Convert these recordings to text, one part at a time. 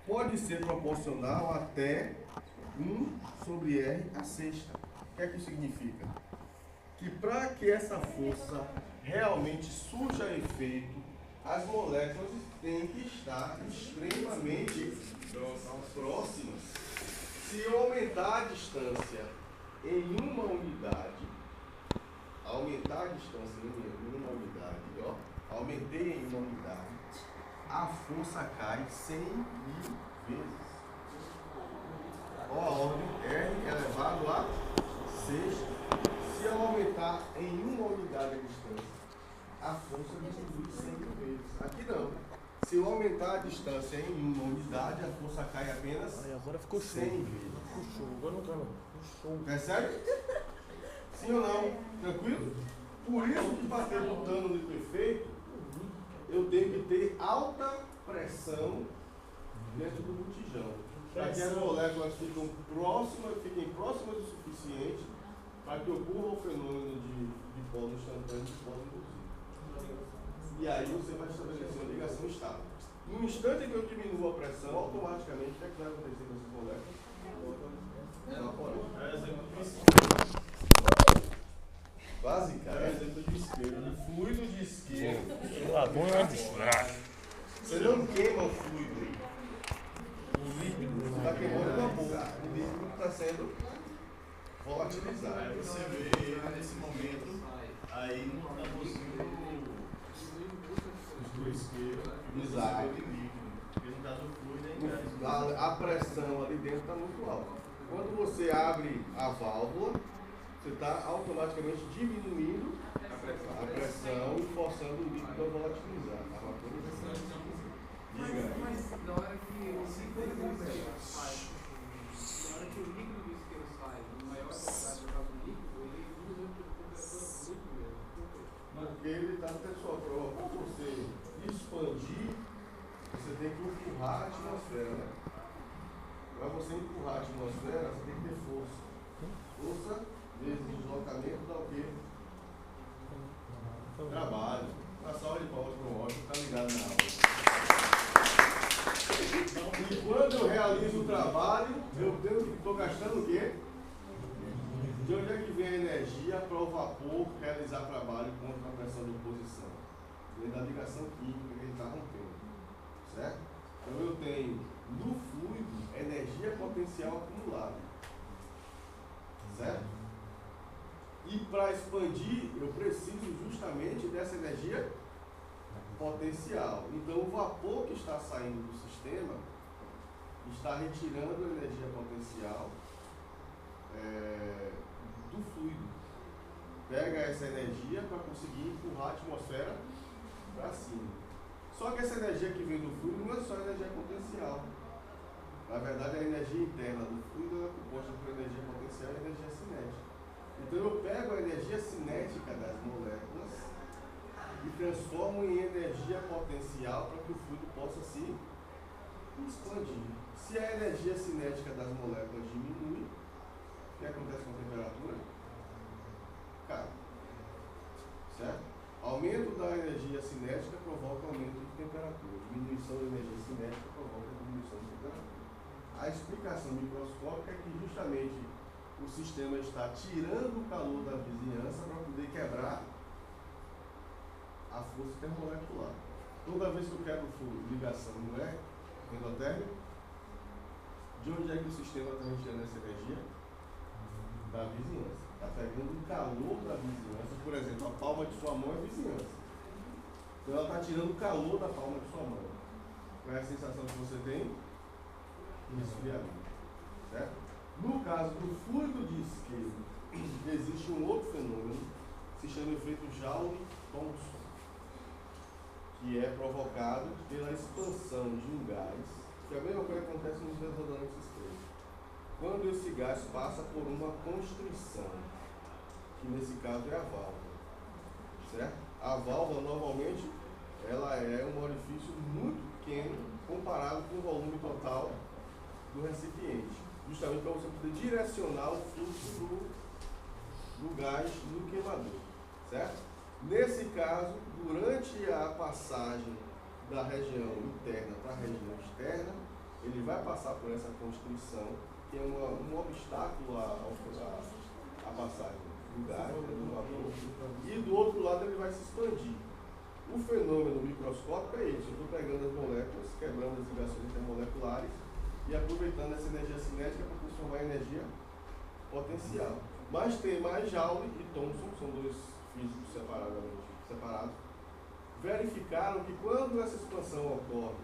pode ser proporcional até 1/R⁶. O que é que isso significa? Que para que essa força realmente surja efeito, as moléculas têm que estar extremamente próximas. Se eu aumentar a distância em uma unidade, ó, aumentei em uma unidade, a força cai 100.000 vezes. Ó, a ordem R elevado a 6. Se eu aumentar em uma unidade a distância, a força diminui 100.000 vezes. Aqui não. Se eu aumentar a distância em uma unidade, a força cai apenas agora ficou 100 vezes. Ficou show. Agora não tá, não. Ficou show. Percebe? Sim ou não? Tranquilo? Por isso que para ter um dano de perfeito, eu tenho que ter alta pressão dentro do botijão. Para que as moléculas fiquem próximas o suficiente para que ocorra o fenômeno de polo instantâneo e polo induzido. E aí você vai estabelecer uma ligação estável. No instante em que eu diminuo a pressão, automaticamente, o que é que vai acontecer com essas moléculas? Quase, cara. Exemplo de isqueiro. Um fluido de isqueiro. Você não queima o fluido. O líquido você está queimando com a boca. O líquido está sendo volatilizado. Aí você vê ele nesse momento aí no tamborzinho do isqueiro. Exato. Porque no caso o fluido é em gás. A pressão ali dentro está muito alta. Quando você abre a válvula, você está automaticamente diminuindo a pressão e forçando o líquido a volatilizar. A vaporização. Diga. Mas na hora que o líquido sai, do isqueiro sai, maior quantidade do líquido, ele usa a temperatura muito mesmo. Porque ele está no pessoal, para você expandir, você tem que empurrar a atmosfera, né? Para você empurrar a atmosfera, você tem que ter força. Força vezes deslocamento dá o quê? Trabalho. Uma salva de palmas para o ótimo, está ligado na aula. E quando eu realizo o trabalho, eu estou gastando o quê? De onde é que vem a energia para o vapor realizar trabalho contra a pressão de oposição? Vem da ligação química que ele está rompendo. Certo? Então eu tenho no fluido energia potencial acumulada. Certo? E para expandir, eu preciso justamente dessa energia potencial. Então o vapor que está saindo do sistema está retirando a energia potencial do fluido. Pega essa energia para conseguir empurrar a atmosfera para cima. Só que essa energia que vem do fluido não é só energia potencial. Na verdade, a energia interna do fluido é composta por energia potencial e energia cinética. Então eu pego a energia cinética das moléculas e transformo em energia potencial para que o fluido possa se expandir. Se a energia cinética das moléculas diminui, o que acontece com a temperatura? Cai. Certo? Aumento da energia cinética provoca aumento de temperatura. Diminuição da energia cinética provoca diminuição de temperatura. A explicação microscópica é que justamente o sistema está tirando o calor da vizinhança para poder quebrar a força termomolecular. Toda vez que eu quebro ligação, não é endotérmico, de onde é que o sistema está retirando essa energia? Da vizinhança. Está pegando o calor da vizinhança. Por exemplo, a palma de sua mão é vizinhança. Então ela está tirando o calor da palma de sua mão. Qual é a sensação que você tem? Resfriamento. Certo? No caso do fluido de isqueiro, existe um outro fenômeno que se chama efeito Joule-Thomson, que é provocado pela expansão de um gás, que é a mesma coisa que acontece nos desodorantes externos. Quando esse gás passa por uma constrição, que nesse caso é a válvula, certo? A válvula normalmente ela é um orifício muito pequeno comparado com o volume total do recipiente, justamente para você poder direcionar o fluxo do gás no queimador, certo? Nesse caso, durante a passagem da região interna para a região externa, ele vai passar por essa constrição, que é um obstáculo à passagem do gás, do vapor, e do outro lado ele vai se expandir. O fenômeno microscópico é isso: eu estou pegando as moléculas, quebrando as ligações intermoleculares e aproveitando essa energia cinética para transformar em energia potencial. Mas tem mais Joule e Thomson, são dois físicos separados, verificaram que quando essa expansão ocorre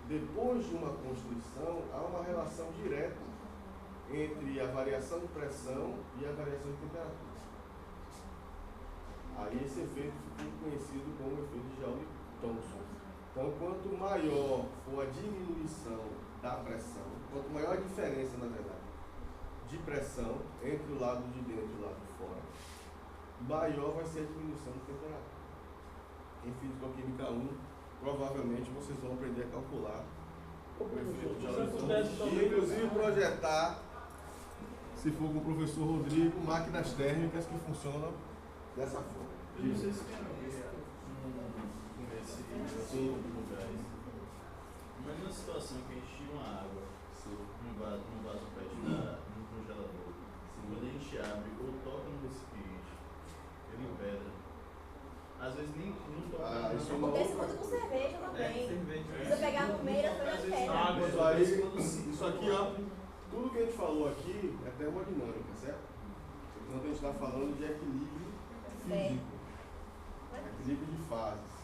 depois de uma constrição, há uma relação direta entre a variação de pressão e a variação de temperatura. Aí esse efeito ficou conhecido como o efeito de Joule-Thomson. Então, quanto maior for a diminuição da pressão, quanto maior a diferença, na verdade, de pressão entre o lado de dentro e o lado de fora, maior vai ser a diminuição de temperatura. Em Físico-Química 1, provavelmente vocês vão aprender a calcular o efeito de Joule-Thomson e, inclusive, projetar, se for com o professor Rodrigo, máquinas térmicas que funcionam dessa forma. Eu não sei se tem a ver com esse do gás. Imagina a situação que a gente tira uma água num vaso PET no congelador. Quando a gente abre ou toca no recipiente, ele empedra. Às vezes nem não toca. Acontece muito com cerveja também. Se você pegar no meio, as coisas pedem. Isso aqui, ó, tudo que a gente falou aqui é termodinâmica, certo? Então a gente está falando de equilíbrio físico, equilíbrio de fases.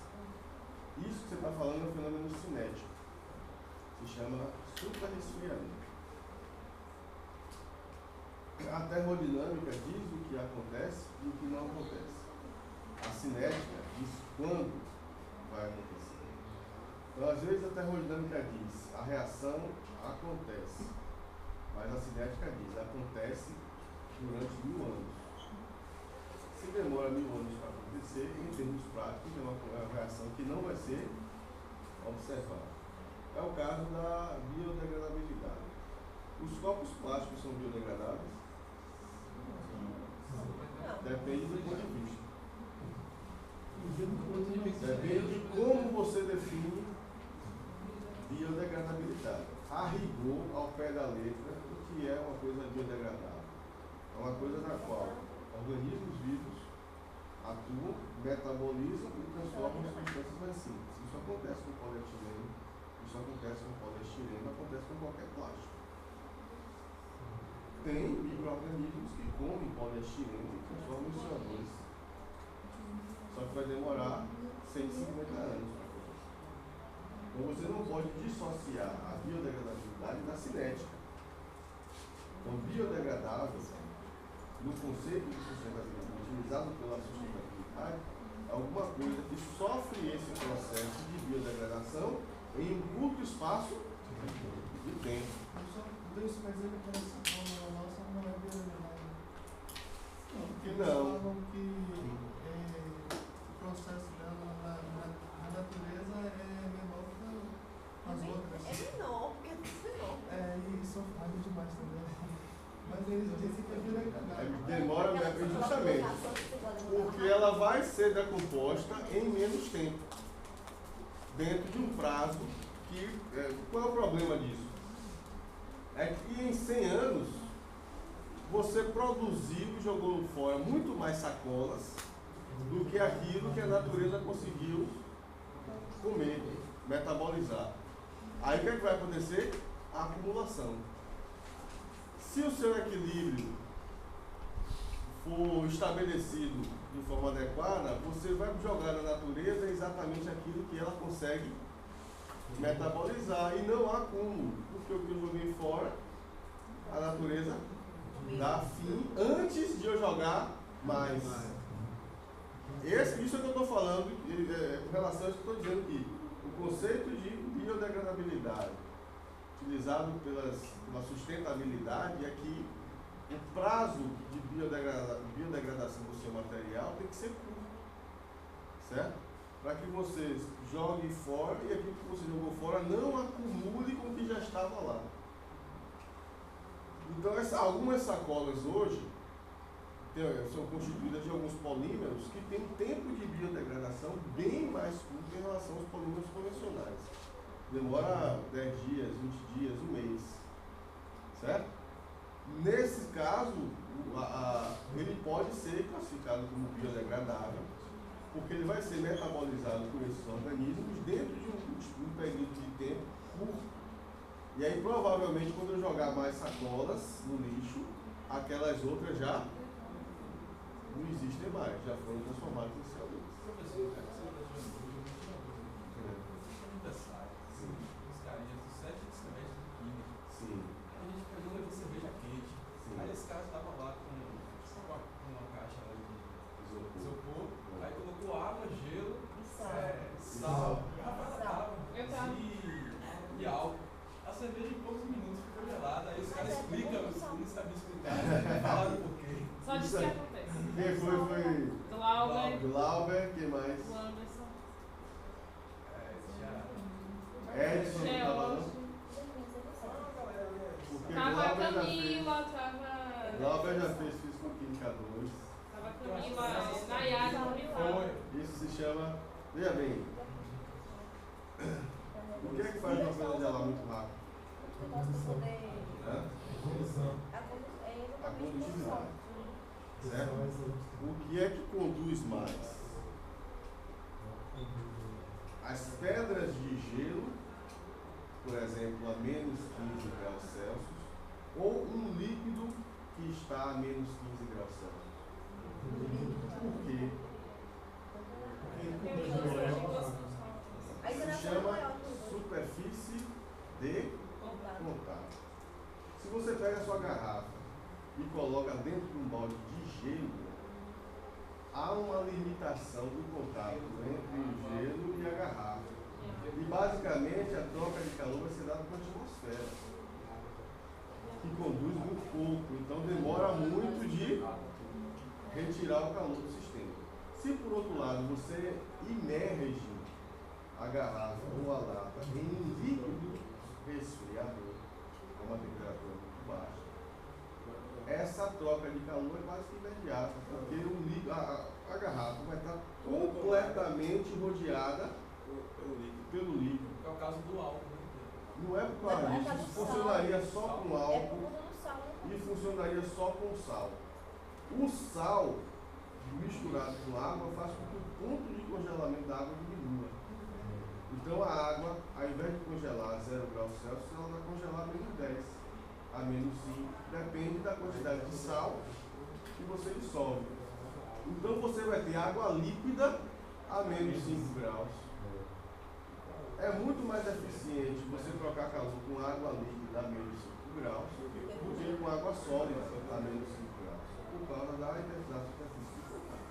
Isso que você está falando é um fenômeno cinético. Se chama superresfriamento. A termodinâmica diz o que acontece e o que não acontece. A cinética diz quando vai acontecer. Então, às vezes, a termodinâmica diz a reação acontece, mas a cinética diz acontece durante 1000 anos. Se demora 1000 anos para acontecer, em termos práticos, é uma reação que não vai ser observada. É o caso da biodegradabilidade. Os copos plásticos são biodegradáveis? Depende do ponto de vista. Depende de como você define biodegradabilidade. A rigor, ao pé da letra, o que é uma coisa biodegradável? É uma coisa na qual organismos vivos atuam, metabolizam e transformam em substâncias mais simples. Isso acontece com polietileno, isso acontece com poliestireno, acontece com qualquer plástico. Tem micro-organismos que comem poliestireno e transformam em CO2. Só que vai demorar 150 anos para acontecer. Então você não pode dissociar a biodegradabilidade da cinética. Então, biodegradável, no conceito de sustentabilidade, utilizado pela sustentabilidade, é alguma coisa que sofre esse processo de biodegradação em um curto espaço de tempo. Isso quer dizer que essa fórmula nossa não é biodegradável. Não, porque eles Não. falam que o processo dela na natureza é menor que as outras. É menor, porque é tudo menor. E sofre demais também. Mas eles dizem que é biodegradável. Demora justamente porque ela vai ser decomposta em menos tempo, dentro de um prazo que... qual é o problema disso? É que em 100 anos você produziu e jogou fora muito mais sacolas do que aquilo que a natureza conseguiu comer, metabolizar. Aí o que é que vai acontecer? A acumulação. Se o seu equilíbrio for estabelecido de forma adequada, você vai jogar na natureza exatamente aquilo que ela consegue metabolizar e não há acúmulo, porque o que eu joguei fora, a natureza dá fim antes de eu jogar mais. Isso é que eu estou falando com relação a isso que eu estou dizendo aqui. O conceito de biodegradabilidade utilizado pela sustentabilidade é que o prazo de biodegradação do seu material tem que ser curto, certo? Para que você jogue fora e aquilo que você jogou fora não acumule com o que já estava lá. Então, algumas sacolas hoje são constituídas de alguns polímeros que têm um tempo de biodegradação bem mais curto em relação aos polímeros convencionais. demora 10 dias, 20 dias, um mês. Certo? Nesse caso, ele pode ser classificado como biodegradável, porque ele vai ser metabolizado por esses organismos dentro de um período de tempo curto. E aí, provavelmente, quando eu jogar mais sacolas no lixo, aquelas outras já não existem mais, já foram transformadas em CO2. Professor, cara, você está jogando hoje, eu tinha muita sai. Os caras já estão 7 semestres de química. Sim. A gente pegou e levou cerveja quente. Sim. Aí esse cara estava lá com uma caixa lá de isopor. Aí colocou água, gelo, sal, garrafa d'água e álcool. A cerveja em poucos minutos ficou gelada. Aí os caras explicam, não sabia explicar, falaram por quê. Só diz o que acontece. Quem foi? Glauber, quem mais? O Anderson. Edson, não tava não? Porque Tava a Camila, tava. Glauber já fez Físico-Química 2. Tava a Camila, Nayara também lá. Isso se chama. Veja bem. O que é que faz uma coisa gelar muito rápido? Hã? A condutividade. Certo? O que é que conduz mais? As pedras de gelo, por exemplo, a menos 15 graus Celsius, ou um líquido que está a menos 15 graus Celsius. Por quê? Se chama superfície de contato. Se você pega a sua garrafa e coloca dentro de um balde de gelo, há uma limitação do contato entre o gelo e a garrafa. E basicamente a troca de calor vai ser dada com a atmosfera, que conduz muito pouco, então demora muito de retirar o calor do sistema. Se por outro lado você imerge a garrafa ou a lata em um líquido resfriador, com uma temperatura muito baixa, essa troca de calor é quase que imediata, porque a garrafa vai estar completamente rodeada pelo líquido. É o caso do álcool, né? Não é por causa disso, isso funcionaria só com álcool e funcionaria só com sal. O sal misturado com água faz com que o ponto de congelamento da água diminua. Então a água, ao invés de congelar a 0 graus Celsius, ela vai congelar a menos 10, a menos 5. Depende da quantidade de sal que você dissolve. Então você vai ter água líquida a menos 5 graus. É muito mais eficiente você trocar calor com água líquida a menos 5 graus do que com água sólida a menos 5 graus, por causa da intensidade da superfície de contato.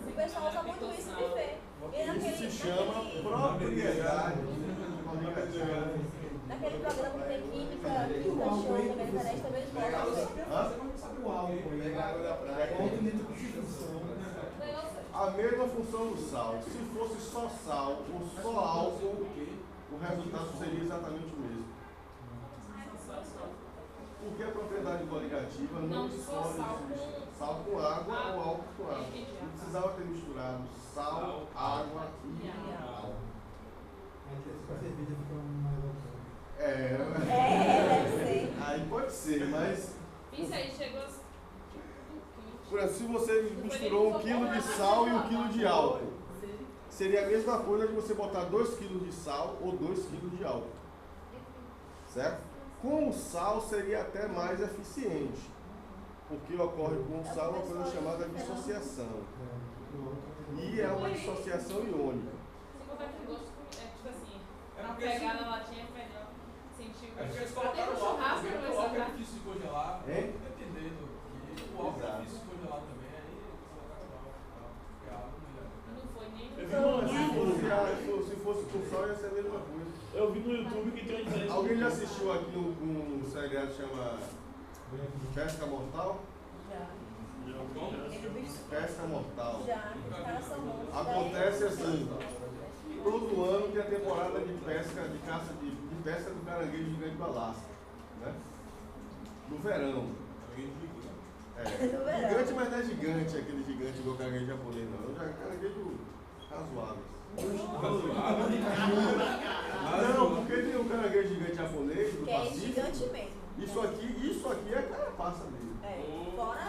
O pessoal usa muito isso no buffet. Isso se chama propriedade comunicativa. Naquele programa que tem química show da internet também eles botam. Sabe o álcool? Pegar água da praia. A mesma função do sal. Se fosse só sal ou só álcool, o resultado seria exatamente o mesmo. Porque a propriedade coligativa não dissolve sal com água ou álcool com água. Não precisava ter misturado sal, água e álcool. Deve ser. Aí pode ser, mas Isso aí chegou. por exemplo, se você misturou 1 kg de sal e 1 kg de álcool, seria a mesma coisa de você botar 2 kg de sal ou 2 kg de álcool. Certo? Com o sal seria até mais eficiente, porque ocorre com o sal uma coisa chamada dissociação. E é uma dissociação iônica. Se botar aquele gosto, tipo assim, É a porque pegar assim- na latinha é melhor sentir o É porque eles gosto. Até colocaram no o álcool churrasco também, não porque vai o álcool é sobrar. difícil de congelar. Hein? Eu tô entendendo que o álcool é Exato. difícil de congelar também, aí colocaram o álcool e tal, porque a água melhor. Não foi nem. Se fosse com sal ia ser a mesma coisa. Eu vi no YouTube que tem uma diferença. Alguém já assistiu aqui um seriado que chama Pesca Mortal? Já. Como? Pesca Mortal. Já. Os caras são bons. Acontece assim, todo ano tem a temporada de pesca, de caça de pesca do caranguejo gigante do Alasca, né? No verão. No verão. Gigante, mas não é gigante, aquele gigante igual caranguejo japonês, não. É um caranguejo razoável. Não, porque tem um caranguejo gigante japonês do Que é Pacífico. gigante mesmo. Isso aqui é carapaça mesmo. É, fora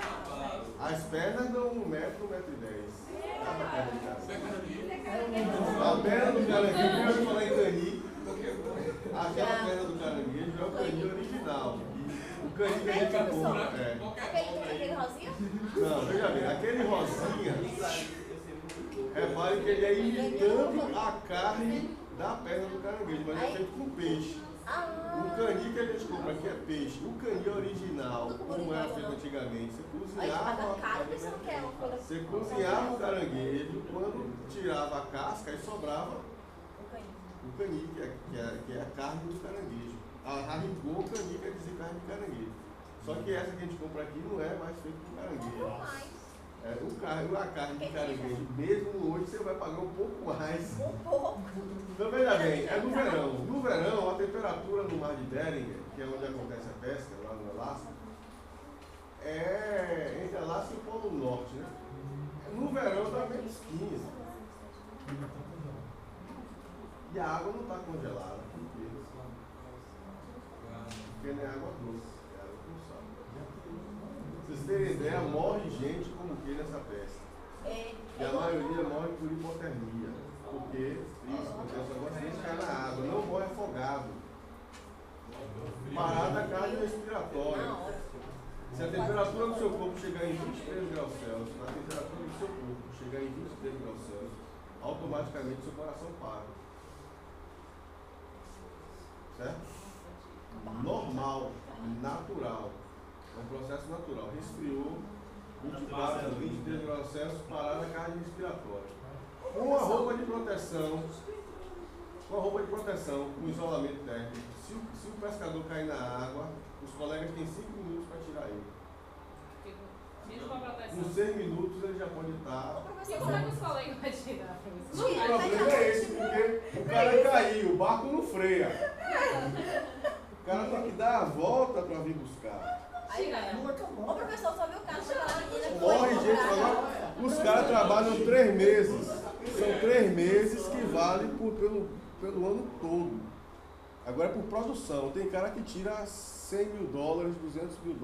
As pernas dão 1 metro, 1,10 m. É A perna do caranguejo, eu ia falar em cani. Aquela perna do caranguejo é o cani original. O cani que a gente compra. aquele rosinha? Não, veja bem, aquele rosinha, repare que ele é imitando a carne da perna do caranguejo, mas é feito com peixe. O cani que a gente compra aqui é peixe. O cani original, como era feito antigamente, você cozinhava o caranguejo, quando tirava a casca e sobrava o cani, que é a carne do caranguejo. Arrancou o cani, quer dizer carne de caranguejo. Só que essa que a gente compra aqui não é mais feita com caranguejo. A carne de caranguejo, mesmo hoje, você vai pagar um pouco mais. Então veja bem, é no verão. No verão, a temperatura no mar de Bering, que é onde acontece a pesca, lá no Alasca, é entre Alasca e o Polo Norte, né? No verão está menos 15. E a água não está congelada. Porque não é água doce, é água com sal. Pra vocês terem ideia, morre gente como que nessa pesca. E a maioria morre por hipotermia. Porque isso, porque o negócio de ficar na água, não morre afogado. Parada cardiorrespiratória. Se a temperatura do seu corpo chegar em 23 graus Celsius, a temperatura do seu corpo chegar em 23 graus Celsius, automaticamente seu coração para. Certo? Normal, natural. É um processo natural. Resfriou, 24, 23 graus Celsius, parada cardiorrespiratória. Com uma roupa de proteção, com isolamento térmico. Se o pescador cair na água, os colegas têm 5 minutos para tirar ele. Com 6 minutos ele já pode estar. E como é que os colegas vão tirar, professor? O problema é esse, porque o cara caiu, o barco não freia. O cara tem que dar a volta para vir buscar. Ô professor, só viu o cara chegar lá e morre gente agora. Os caras trabalham 3 meses. São 3 meses que valem pelo ano todo. Agora é por produção. Tem cara que tira $100 mil, $200 mil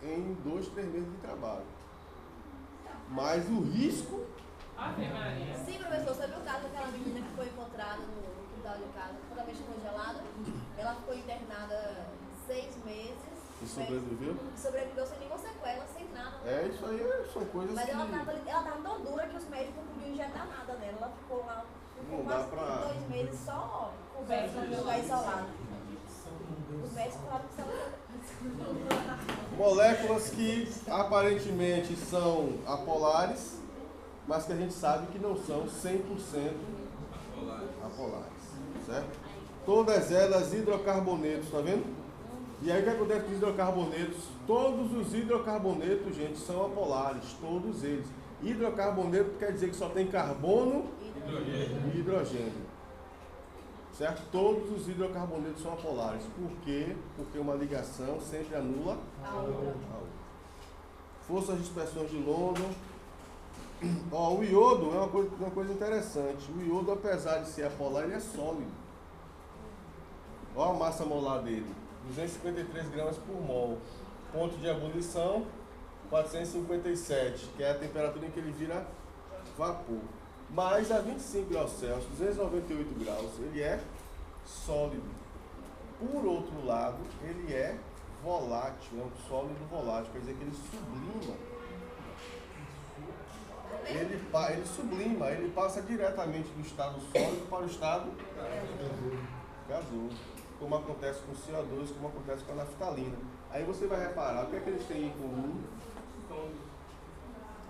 em 2, 3 meses de trabalho. Mas o risco. Sim, professor, você viu o caso daquela menina que foi encontrada no quintal de casa, totalmente congelada? Ela ficou internada 6 meses. E sobreviveu? Sobreviveu sem nenhuma sequela, sem nada. É, isso aí são coisas. Mas que... ela tava tão dura que os médicos não podiam injetar nada nela. Ela ficou lá quase 2 meses só coberta no lugar isolado. Os médicos falaram que ela... Moléculas que aparentemente são apolares, mas que a gente sabe que não são 100% apolares, certo? Todas elas hidrocarbonetos, tá vendo? E aí o que acontece com os hidrocarbonetos? Todos os hidrocarbonetos, gente, são apolares, todos eles. Hidrocarboneto quer dizer que só tem carbono e hidrogênio. Certo? Todos os hidrocarbonetos são apolares. Por quê? Porque uma ligação sempre anula a outra. Forças de dispersão de London. Ó, o iodo é uma coisa interessante. O iodo, apesar de ser apolar, ele é sólido. Ó a massa molar dele. 253 gramas por mol. Ponto de ebulição, 457, que é a temperatura em que ele vira vapor. Mas a 25 graus Celsius, 298 graus, ele é sólido. Por outro lado, ele é volátil, é um sólido volátil, quer dizer que ele sublima. Ele sublima, ele passa diretamente do estado sólido para o estado gasoso. Como acontece com o CO2, como acontece com a naftalina. Aí você vai reparar, o que é que eles têm em comum?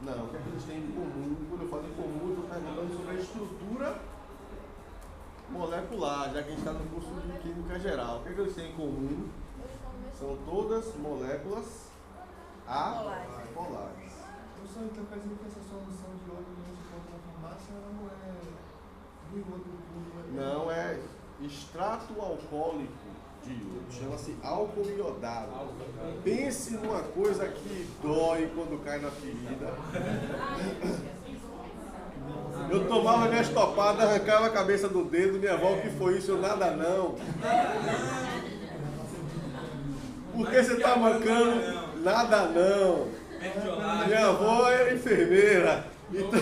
Não, o que é que eles têm em comum? Quando eu falo em comum, eu estou perguntando sobre a estrutura molecular, já que a gente está no curso de Química Geral. O que é que eles têm em comum? São todas moléculas apolares. Professor, então quer dizer que essa solução de iodo que a gente encontra na farmácia não é do iodo puro? Não, é extrato alcoólico de iodo, chama-se álcool iodado. Pense numa coisa que dói quando cai na ferida. Eu tomava minhas topadas, arrancava a cabeça do dedo, minha avó, o que foi isso? Eu nada não. Por que você tá mancando? Nada não. Minha avó era enfermeira. Então,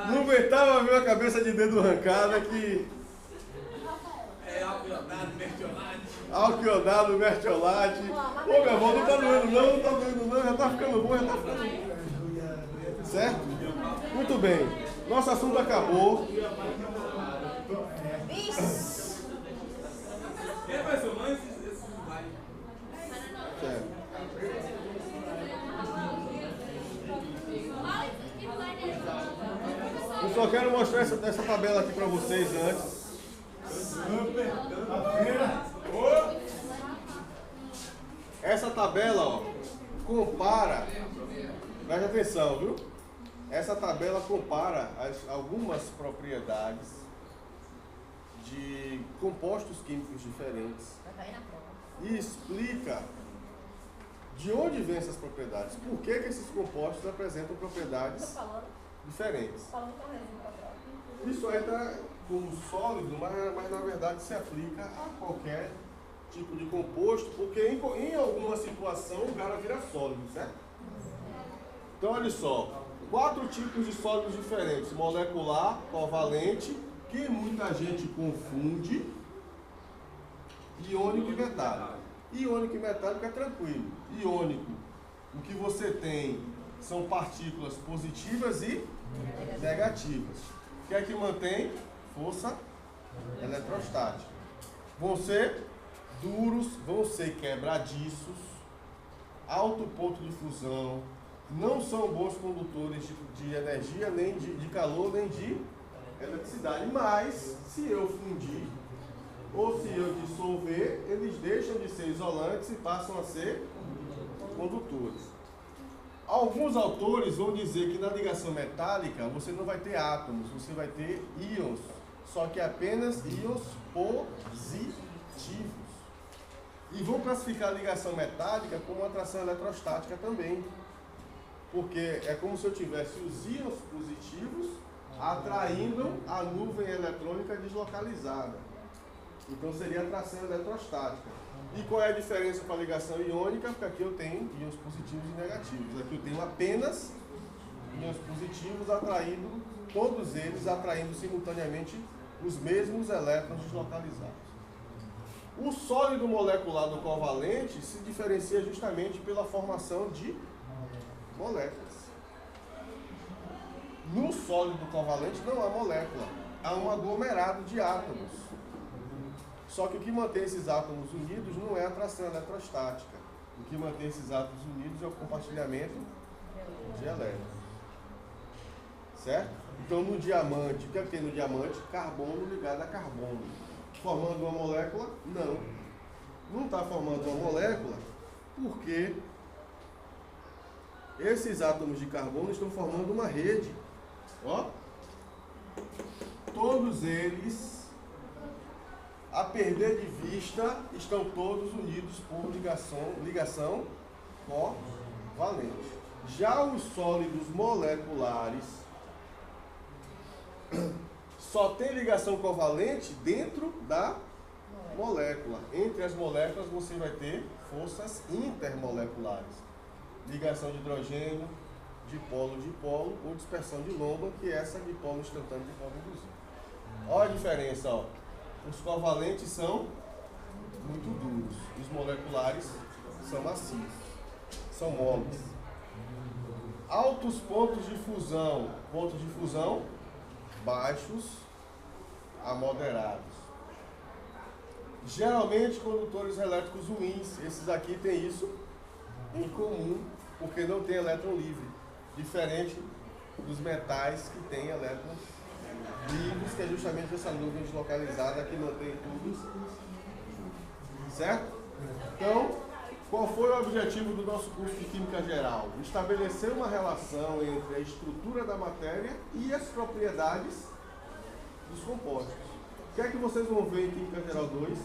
não aguentava ver a cabeça de dedo arrancada que... É alquiodado, mertiolate. Alquiodado, mertiolate. Ô, minha avó, não tá doendo não, não tá doendo não, já tá ficando bom, já tá ficando bom. Certo? Muito bem. Nosso assunto acabou. É, mas eu não esses vai. Certo. Eu só quero mostrar essa tabela aqui para vocês antes. Essa tabela, ó, compara, preste atenção, viu? Essa tabela compara algumas propriedades de compostos químicos diferentes e explica de onde vêm essas propriedades, por que esses compostos apresentam propriedades diferentes. Isso aí está como sólido, mas na verdade se aplica a qualquer tipo de composto, porque em alguma situação o cara vira sólido, certo? Então olha só, 4 tipos de sólidos diferentes: molecular, covalente, que muita gente confunde, iônico e metálico. Iônico e metálico é tranquilo. Iônico, o que você tem são partículas positivas e negativas. O que é que mantém? Força eletrostática. Vão ser duros, vão ser quebradiços, alto ponto de fusão, não são bons condutores de energia, nem de calor, nem de eletricidade. Mas, se eu fundir ou se eu dissolver, eles deixam de ser isolantes e passam a ser condutores. Alguns autores vão dizer que na ligação metálica você não vai ter átomos, você vai ter íons, só que apenas íons positivos. E vão classificar a ligação metálica como atração eletrostática também, porque é como se eu tivesse os íons positivos atraindo a nuvem eletrônica deslocalizada. Então seria atração eletrostática. E qual é a diferença para a ligação iônica? Porque aqui eu tenho íons positivos e negativos. Aqui eu tenho apenas íons positivos atraindo, todos eles atraindo simultaneamente os mesmos elétrons deslocalizados. O sólido molecular do covalente se diferencia justamente pela formação de moléculas. No sólido covalente não há molécula, há um aglomerado de átomos. Só que o que mantém esses átomos unidos não é a atração eletrostática. O que mantém esses átomos unidos é o compartilhamento de elétrons. Certo? Então no diamante, o que é que tem no diamante? Carbono ligado a carbono. Formando uma molécula? Não. Não está formando uma molécula porque esses átomos de carbono estão formando uma rede. Ó. Todos eles, a perder de vista, estão todos unidos por ligação covalente. Já os sólidos moleculares só tem ligação covalente dentro da molécula. Entre as moléculas você vai ter forças intermoleculares. Ligação de hidrogênio, dipolo ou dispersão de lomba, que é essa dipolo instantâneo de polo induzido. Olha a diferença, ó. Os covalentes são muito duros, os moleculares são macios, são moles. Altos pontos de fusão baixos a moderados. Geralmente condutores elétricos ruins, esses aqui têm isso em comum, porque não tem elétron livre, diferente dos metais que têm elétrons livres, que é justamente essa nuvem deslocalizada que mantém tudo. Certo? Então, qual foi o objetivo do nosso curso de Química Geral? Estabelecer uma relação entre a estrutura da matéria e as propriedades dos compostos. O que é que vocês vão ver em Química Geral 2?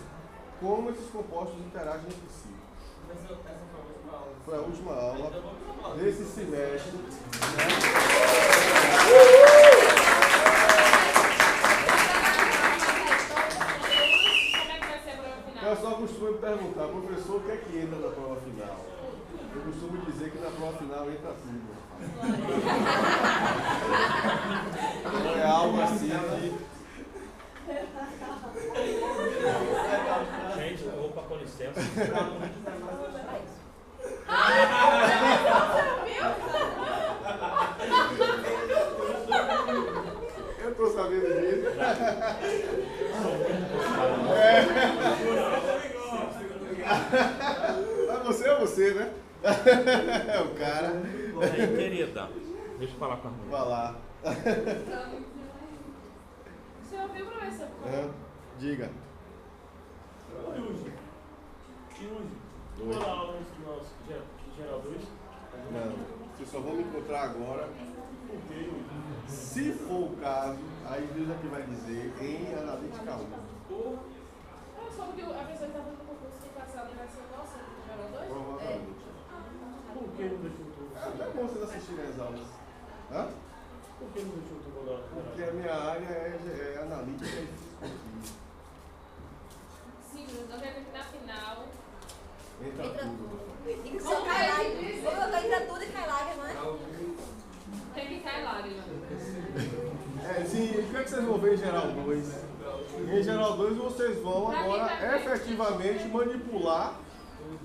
Como esses compostos interagem entre si. Foi a última aula desse semestre. Né? costuma me perguntar, professor, o que é que entra na prova final? Eu costumo dizer que na prova final entra tudo. É algo assim que... Gente, eu vou pra com licença. Eu tô sabendo disso. Mas você é você, né? É o cara. Aí, querida, deixa eu falar com a mulher. Vai lá. Você ouviu, professor? Diga. Oi, Uji. Que Uji? Tu vai dar aula nos geradores? Não, vocês só vão me encontrar agora. Por que, Uji? Se for o caso, aí Deus é que vai dizer em Analítica 1. É só porque a pessoa que está fazendo o concurso de passado vai ser nossa, gerador 2? Provavelmente. Por que não deixou tu? É até bom vocês assistirem as aulas. Hã? Por que não deixou tu rodar? Porque a minha área é analítica e físico. Sim, então quer dizer que na final. Entra tudo. E que só cai lágrima. Vou colocar entra tudo e cai lágrima, né? Tem que cair lágrima. Sim, o que é que vocês vão ver em geral 2? Em geral 2 vocês vão agora efetivamente manipular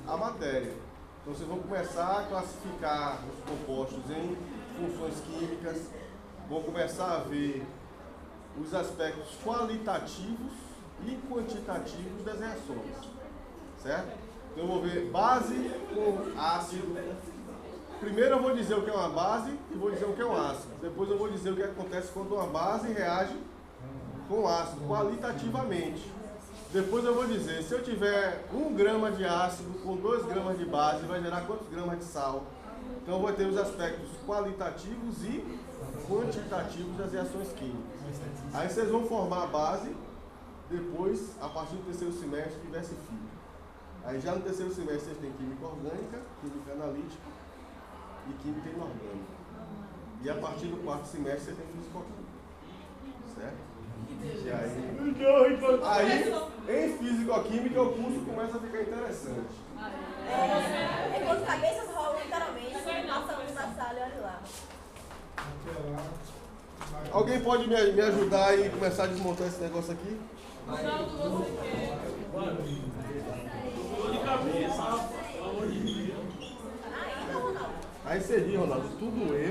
a matéria. Então vocês vão começar a classificar os compostos em funções químicas, vão começar a ver os aspectos qualitativos e quantitativos das reações, certo? Então eu vou ver base com ácido. Primeiro eu vou dizer o que é uma base e vou dizer o que é um ácido. Depois eu vou dizer o que acontece quando uma base reage com ácido, qualitativamente. Depois eu vou dizer, se eu tiver 1 grama de ácido com 2 gramas de base, vai gerar quantos gramas de sal? Então eu vou ter os aspectos qualitativos e quantitativos das reações químicas. Aí vocês vão formar a base, depois, a partir do terceiro semestre, diversifica. Aí já no terceiro semestre vocês têm química orgânica, química analítica e química inorgânica. E a partir do quarto semestre você tem físico-química. Certo? E aí em físico-química o curso começa a ficar interessante. É quando cabeças rolam literalmente. Passamos na sala e olha lá. Alguém pode me ajudar e começar a desmontar esse negócio aqui? Ronaldo, você quer? Dor de cabeça, pelo amor de Deus. Ainda, Ronaldo? Aí você viu, Ronaldo, tudo eu.